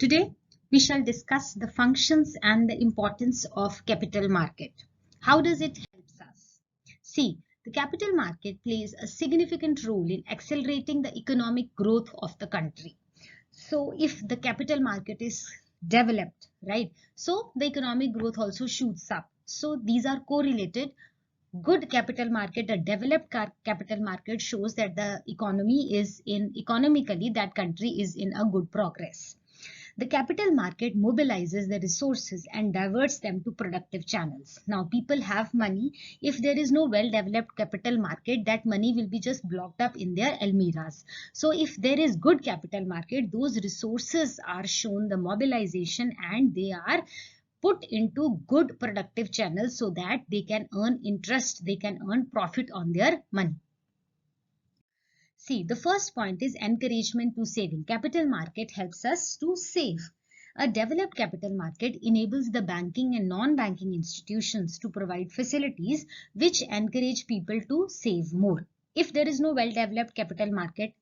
Today, we shall discuss the functions and the importance of capital market. How does it help us? See, the capital market plays a significant role in accelerating the economic growth of the country. So, if the capital market is developed, right, so the economic growth also shoots up. So, these are correlated. Good capital market, a developed capital market shows that the economy is economically that country is in a good progress. The capital market mobilizes the resources and diverts them to productive channels. Now, people have money. If there is no well-developed capital market, that money will be just blocked up in their almiras. So, if there is good capital market, those resources are shown the mobilization and they are put into good productive channels so that they can earn interest, they can earn profit on their money. See, the first point is encouragement to saving. Capital market helps us to save. A developed capital market enables the banking and non-banking institutions to provide facilities which encourage people to save more. If there is no well-developed capital market,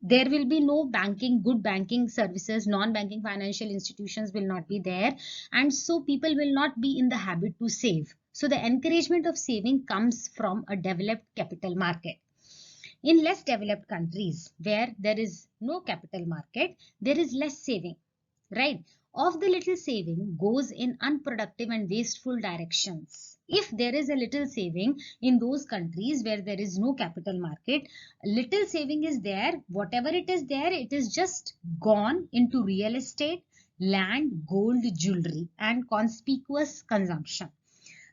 there will be no banking, good banking services, non-banking financial institutions will not be there, and so people will not be in the habit to save. So the encouragement of saving comes from a developed capital market. In less developed countries where there is no capital market, there is less saving, right? Of the little saving goes in unproductive and wasteful directions. If there is a little saving in those countries where there is no capital market, little saving is there, whatever it is there, it is just gone into real estate, land, gold, jewelry, and conspicuous consumption.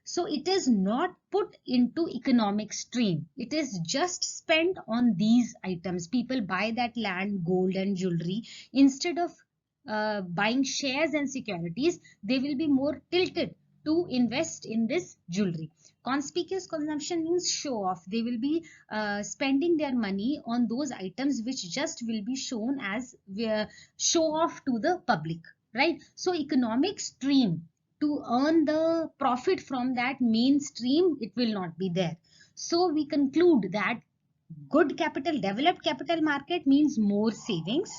So it is not put into economic stream. It is just spent on these items. People buy that land, gold and jewelry. Instead of buying shares and securities, they will be more tilted to invest in this jewelry. Conspicuous consumption means show off. They will be spending their money on those items which just will be shown as show off to the public, right? So economic stream to earn the profit from that mainstream, it will not be there. So we conclude that good capital, developed capital market means more savings,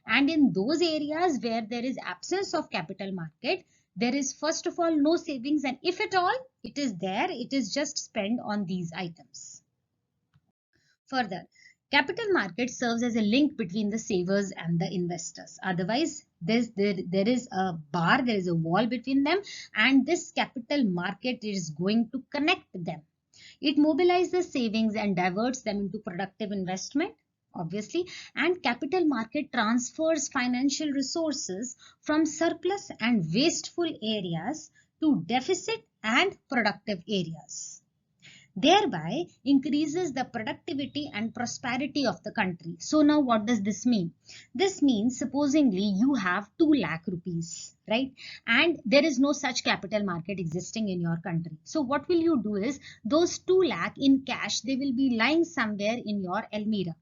and in those areas where there is absence of capital market, there is first of all no savings, and if at all it is there, it is just spent on these items. Further, capital market serves as a link between the savers and the investors. Otherwise, there is a bar, there is a wall between them, and this capital market is going to connect them. It mobilizes savings and diverts them into productive investment, obviously, and capital market transfers financial resources from surplus and wasteful areas to deficit and productive areas, thereby increases the productivity and prosperity of the country. So now what does this mean? This means supposingly you have 2 lakh rupees, right? And there is no such capital market existing in your country. So what will you do is those 2 lakh in cash, they will be lying somewhere in your Almira.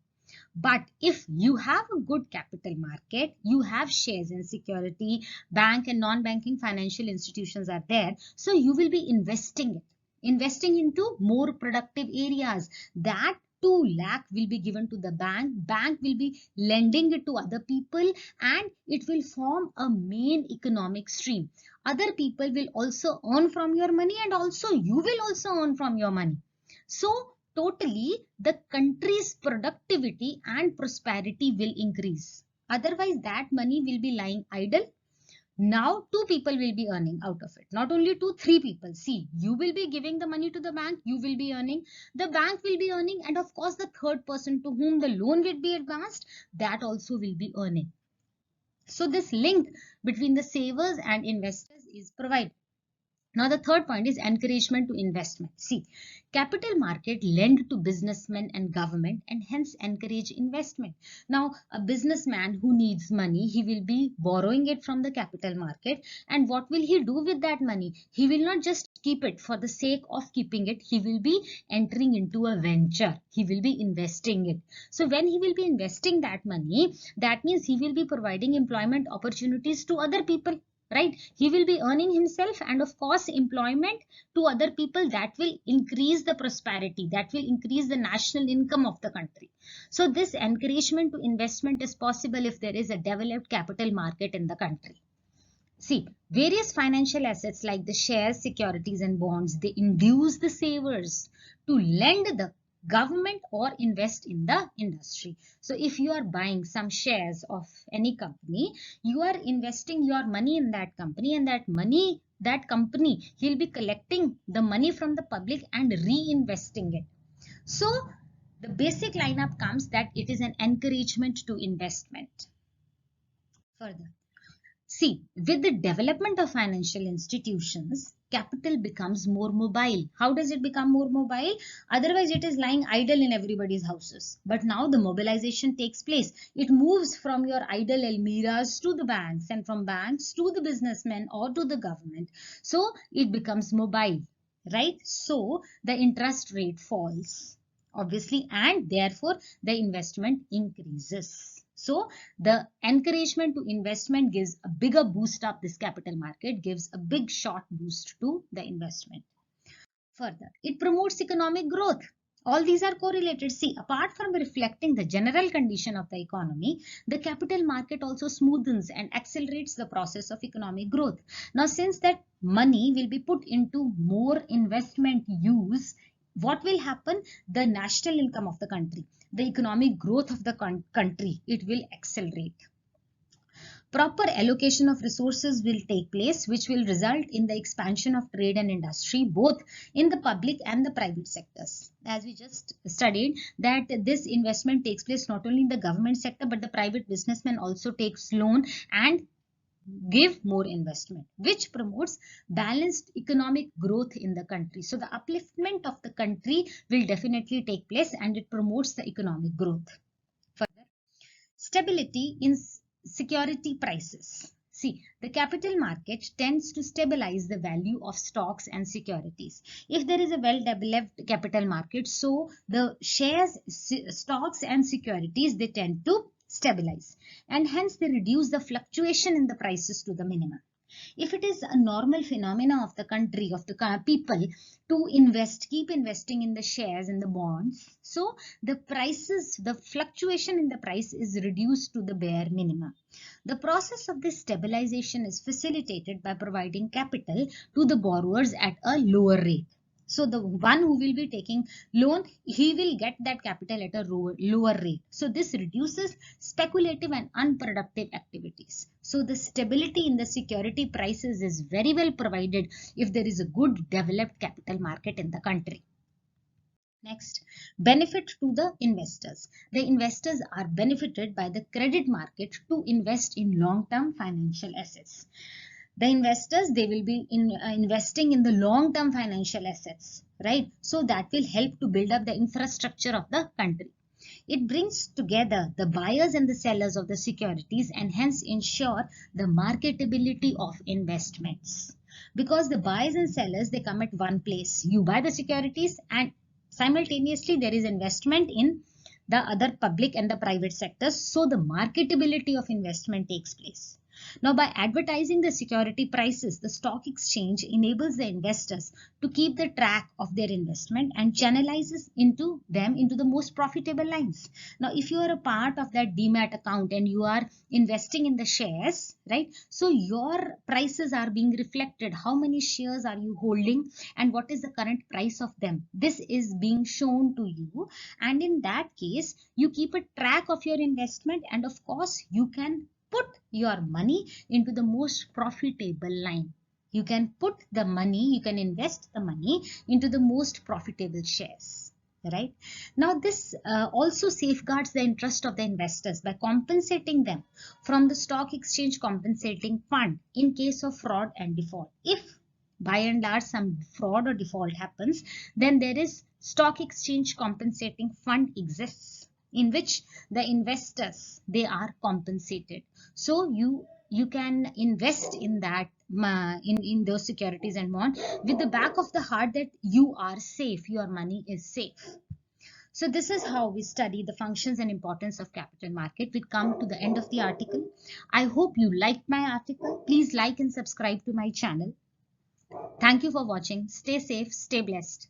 But if you have a good capital market, you have shares and security, bank and non-banking financial institutions are there. So you will be investing into more productive areas. That 2 lakh will be given to the bank will be lending it to other people, and it will form a main economic stream. Other people will also earn from your money, and also you will also earn from your money. So totally the country's productivity and prosperity will increase. Otherwise that money will be lying idle. Now 2 people will be earning out of it. Not only 2, 3 people. See, you will be giving the money to the bank, you will be earning, the bank will be earning, and of course the third person to whom the loan will be advanced, that also will be earning. So this link between the savers and investors is provided. Now the third point is encouragement to investment. See, capital market lend to businessmen and government and hence encourage investment. Now a businessman who needs money, he will be borrowing it from the capital market, and what will he do with that money? He will not just keep it for the sake of keeping it. He will be entering into a venture. He will be investing it. So when he will be investing that money, that means he will be providing employment opportunities to other people. right? He will be earning himself, and of course employment to other people, that will increase the prosperity, that will increase the national income of the country. So this encouragement to investment is possible if there is a developed capital market in the country. See, various financial assets like the shares, securities and bonds, they induce the savers to lend the government or invest in the industry. So if you are buying some shares of any company, you are investing your money in that company, and that company, he'll be collecting the money from the public and reinvesting it. So the basic lineup comes that it is an encouragement to investment. Further, see, with the development of financial institutions, capital becomes more mobile. How does it become more mobile? Otherwise, it is lying idle in everybody's houses. But now the mobilization takes place. It moves from your idle Elmiras to the banks, and from banks to the businessmen or to the government. So it becomes mobile, right? So the interest rate falls, obviously, and therefore the investment increases. So the encouragement to investment gives a bigger boost up this capital market, gives a big shot boost to the investment. Further, it promotes economic growth. All these are correlated. See, apart from reflecting the general condition of the economy, the capital market also smoothens and accelerates the process of economic growth. Now, since that money will be put into more investment use, what will happen? The national income of the country, the economic growth of the country, it will accelerate. Proper allocation of resources will take place, which will result in the expansion of trade and industry, both in the public and the private sectors. As we just studied, that this investment takes place not only in the government sector, but the private businessmen also takes loan and give more investment, which promotes balanced economic growth in the country. So the upliftment of the country will definitely take place, and it promotes the economic growth. Further, stability in security prices. See, the capital market tends to stabilize the value of stocks and securities. If there is a well-developed capital market, so the shares, stocks and securities, they tend to stabilize, and hence they reduce the fluctuation in the prices to the minimum. If it is a normal phenomena of the country, of the people to invest, keep investing in the shares and the bonds, so the prices, the fluctuation in the price is reduced to the bare minimum. The process of this stabilization is facilitated by providing capital to the borrowers at a lower rate. So the one who will be taking loan, he will get that capital at a lower rate. So this reduces speculative and unproductive activities. So the stability in the security prices is very well provided if there is a good developed capital market in the country. Next, benefit to the investors. The investors are benefited by the credit market to invest in long-term financial assets. The investors, they will be investing in the long-term financial assets, right? So that will help to build up the infrastructure of the country. It brings together the buyers and the sellers of the securities, and hence ensure the marketability of investments. Because the buyers and sellers, they come at one place. You buy the securities, and simultaneously there is investment in the other public and the private sectors. So the marketability of investment takes place. Now, by advertising the security prices, the stock exchange enables the investors to keep the track of their investment and channelizes into the most profitable lines. Now, if you are a part of that demat account and you are investing in the shares, right? So your prices are being reflected. How many shares are you holding and what is the current price of them? This is being shown to you, and in that case, you keep a track of your investment, and of course, you can put your money into the most profitable line. You can put the money, you can invest the money into the most profitable shares, right? Now, this also safeguards the interest of the investors by compensating them from the stock exchange compensating fund in case of fraud and default. If by and large some fraud or default happens, then there is stock exchange compensating fund exists, in which the investors, they are compensated. So you can invest in that, in those securities and bond, with the back of the heart that you are safe, your money is safe. So this is how we study the functions and importance of capital market. We come to the end of the article. I hope you liked my article. Please like and subscribe to my channel. Thank you for watching. Stay safe, stay blessed.